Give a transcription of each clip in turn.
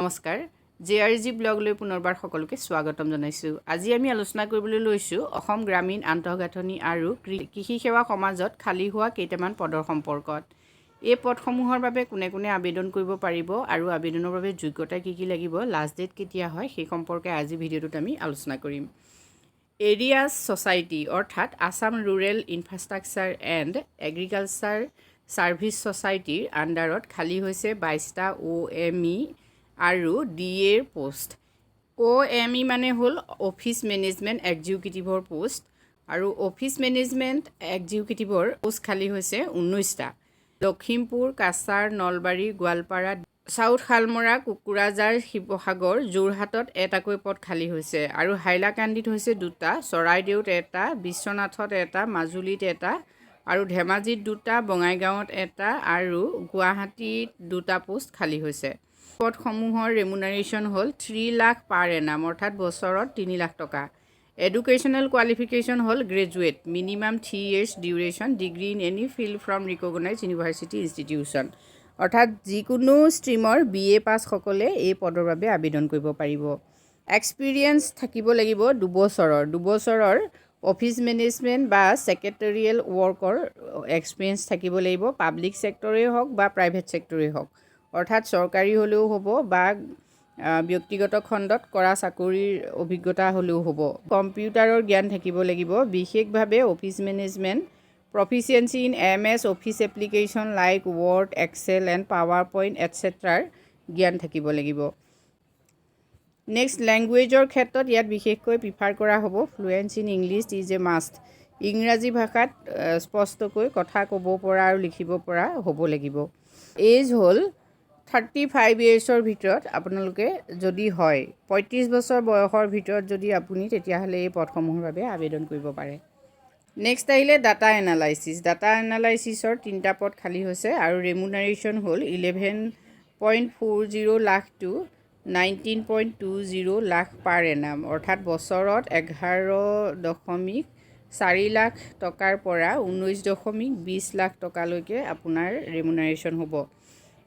নমস্কাৰ জেআৰজি ব্লগলৈ পুনৰবাৰ সকলোকে স্বাগতম জনাইছোঁ। আজি আমি আলোচনা কৰিবলৈ লৈছোঁ অসম গ্ৰামীণ আন্তঃগাঁথনি আৰু কৃষি সেৱা সমাজত খালী হোৱা কেইটামান পদৰ সম্পৰ্কত। এই পদসমূহৰ বাবে কোনে কোনে আবেদন কৰিব পাৰিব আৰু আবেদনৰ বাবে যোগ্যতা কি লাগিব, লাষ্ট ডেট কেতিয়া হয় সেই সম্পৰ্কে আজি ভিডিঅ'টোত আমি আলোচনা কৰিম। এৰিয়াছ ছ'চাইটি অৰ্থাৎ Assam rural infrastructure and agriculture services ছ'চাইটিৰ আণ্ডাৰত খালী হৈছে 22টা OME আৰু DA পোষ্ট। OME মানে হ'ল অফিচ মেনেজমেণ্ট এক্সিকিউটিভৰ পোষ্ট আৰু অফিচ মেনেজমেণ্ট এক্সিকিউটিভৰ পোষ্ট খালী হৈছে 19টা। লখিমপুৰ, কাছাৰ, নলবাৰী, গোৱালপাৰা, চাউথ শালমৰা, কোকৰাঝাৰ, শিৱসাগৰ, যোৰহাটত এটাকৈ পদ খালী হৈছে আৰু হাইলাকান্দিত হৈছে 2টা, চৰাইদেউত 1টা, বিশ্বনাথত 1টা, মাজুলীত 1টা আৰু ধেমাজিত 2টা, বঙাইগাঁৱত 1টা আৰু গুৱাহাটীত 2টা পোষ্ট খালী হৈছে। পদসমূহৰ ৰেমুনাৰেশ্যন হ'ল 3 লাখ পাৰ এনাম অৰ্থাৎ বছৰত 3 লাখ টকা। এডুকেশ্যনেল কোৱালিফিকেশ্যন হ'ল graduate, minimum 3 years duration, degree in any field from recognise university institution অৰ্থাৎ যিকোনো ষ্ট্ৰীমৰ BA পাছসকলে এই পদৰ বাবে আবেদন কৰিব পাৰিব। এক্সপিৰিয়েঞ্চ থাকিব লাগিব 2 বছৰৰ অফিচ মেনেজমেণ্ট বা ছেক্ৰেটেৰিয়েল ৱৰ্কৰ এক্সপিৰিয়েঞ্চ থাকিব লাগিব, পাব্লিক ছেক্টৰেই হওক বা প্ৰাইভেট ছেক্টৰেই হওক অৰ্থাৎ চৰকাৰী হ'লেও হ'ব বা ব্যক্তিগত খণ্ডত কৰা চাকৰিৰ অভিজ্ঞতা হ'লেও হ'ব। কম্পিউটাৰৰ জ্ঞান থাকিব লাগিব, বিশেষভাৱে office management, proficiency in MS office application like word, excel and power point এটচেট্ৰাৰ জ্ঞান থাকিব লাগিব। নেক্সট লেংগুৱেজৰ ক্ষেত্ৰত ইয়াত বিশেষকৈ প্ৰিফাৰ কৰা হ'ব fluency in English is a must. ইংৰাজী ভাষাত স্পষ্টকৈ কথা ক'ব পৰা আৰু লিখিব পৰা হ'ব লাগিব। এজ হ'ল 35 yearsৰ ভিতৰত আপোনালোকে যদি হয়, 35 বছৰ বয়সৰ ভিতৰত যদি আপুনি, তেতিয়াহ'লে এই পদসমূহৰ বাবে আবেদন কৰিব পাৰে। নেক্সট আহিলে ডাটা এনালাইচিছ। ডাটা এনালাইচিছৰ 3টা পদ খালী হৈছে আৰু ৰেমুনাৰেশ্যন হ'ল 11.40 লাখ টু 19.20 লাখ পাৰ এনাম অৰ্থাৎ বছৰত 11.4 লাখ টকাৰ পৰা 19.20 লাখ টকালৈকে আপোনাৰ ৰেমুনাৰেশ্যন হ'ব।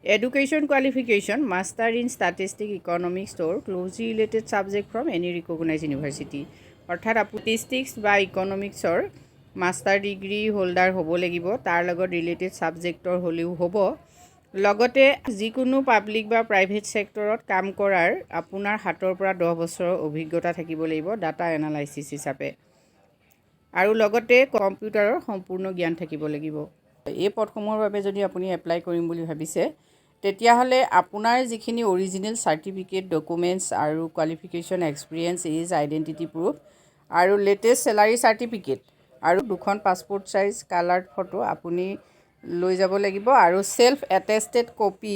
Education qualification master in statistic economics or closely related subject from any recognize university অৰ্থাৎ ষ্টেটিষ্টিক্স বা ইকনমিক্সৰ মাষ্টাৰ ডিগ্ৰী হোল্ডাৰ হ'ব লাগিব, তাৰ লগত ৰিলেটেড ছাবজেক্টৰ হ'লেও হ'ব। লগতে যিকোনো পাব্লিক বা প্ৰাইভেট ছেক্টৰত কাম কৰাৰ আপোনাৰ হাতৰ পৰা 10 বছৰৰ অভিজ্ঞতা থাকিব লাগিব ডাটা এনালাইচিছ হিচাপে আৰু লগতে কম্পিউটাৰৰ সম্পূৰ্ণ জ্ঞান থাকিব লাগিব। এই পদসমূহৰ বাবে যদি আপুনি এপ্লাই কৰিম বুলি ভাবিছে, তেতিয়াহ'লে আপোনাৰ যিখিনি অৰিজিনেল চাৰ্টিফিকেট, ডকুমেণ্টছ আৰু qualification, experience, age, identity proof আৰু লেটেষ্ট চেলাৰী চাৰ্টিফিকেট আৰু 2খন পাছপৰ্ট চাইজ কালাৰ্ড ফটো আপুনি লৈ যাব লাগিব আৰু ছেল্ফ এটেষ্টেড কপি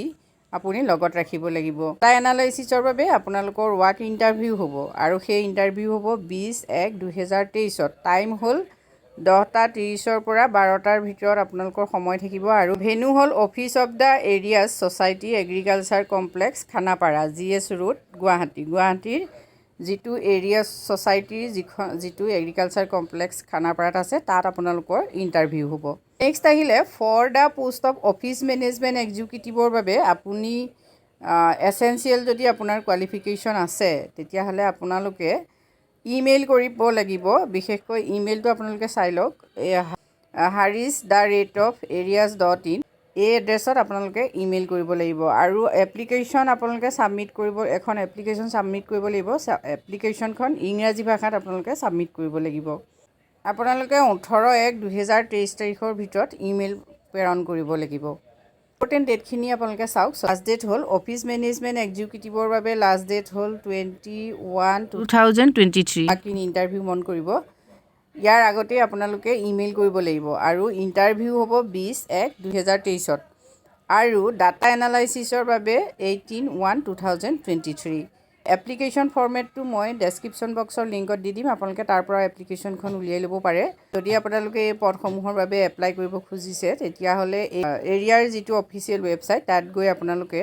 আপুনি লগত ৰাখিব লাগিব। ডাটা এনালাইচিছৰ বাবে আপোনালোকৰ ৱাক ইণ্টাৰভিউ হ'ব আৰু সেই ইণ্টাৰভিউ হ'ব 20/1/2023। টাইম হ'ল 10:30 পৰা 12টাৰ ভিতৰত আপোনালোকৰ সময় থাকিব আৰু ভেন্যু হ'ল office of the areas society agriculture complex, Khanapara, GS road, গুৱাহাটীৰ যিটো এৰিয়াছ ছ'চাইটিৰ যিটো এগ্ৰিকালচাৰ কমপ্লেক্স খানাপাৰাত আছে, তাত আপোনালোকৰ ইণ্টাৰভিউ হ'ব। নেক্সট আহিলে for the post of office management এক্সিকিউটিভৰ বাবে আপুনি এছেঞ্চিয়েল যদি আপোনাৰ কোৱালিফিকেশ্যন আছে, তেতিয়াহ'লে আপোনালোকে ইমেইল কৰিব লাগিব। বিশেষকৈ ইমেইলটো আপোনালোকে চাই লওক, harish@arias.in এই এড্ৰেছত আপোনালোকে ইমেইল কৰিব লাগিব আৰু এপ্লিকেশ্যন আপোনালোকে ছাবমিট কৰিব, এখন এপ্লিকেশ্যন ছাবমিট কৰিব লাগিব। এপ্লিকেশ্যনখন ইংৰাজী ভাষাত আপোনালোকে ছাবমিট কৰিব লাগিব। আপোনালোকে 18/1/2023 তাৰিখৰ ভিতৰত ইমেইল প্ৰেৰণ কৰিব লাগিব। ইম্পৰ্টেণ্ট ডেটখিনি আপোনালোকে চাওক। লাষ্ট ডেট হ'ল অফিচ মেনেজমেণ্ট এক্সিকিউটিভৰ বাবে লাষ্ট ডেট হ'ল 21/2023। বাকী ইণ্টাৰভিউ মন কৰিব, ইয়াৰ আগতেই আপোনালোকে ইমেইল কৰিব লাগিব আৰু ইণ্টাৰভিউ হ'ব 20/1/2023 আৰু ডাটা এনালাইচিছৰ বাবে 18/1/2023। এপ্লিকেশ্যন ফৰ্মেটটো মই ডেছক্ৰিপশ্যন বক্সৰ লিংকত দি দিম, আপোনালোকে তাৰ পৰা এপ্লিকেশ্যনখন উলিয়াই ল'ব পাৰে। যদি আপোনালোকে এই পদসমূহৰ বাবে এপ্লাই কৰিব খুজিছে, তেতিয়াহ'লে এৰিয়াৰ যিটো অফিচিয়েল ৱেবছাইট, তাত গৈ আপোনালোকে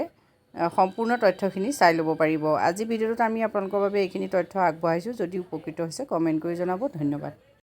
সম্পূৰ্ণ তথ্যখিনি চাই ল'ব পাৰিব। আজি ভিডিঅ'টোত আমি আপোনালোকৰ বাবে এইখিনি তথ্য আগবঢ়াইছোঁ। যদি উপকৃত হৈছে কমেণ্ট কৰি জনাব। ধন্যবাদ।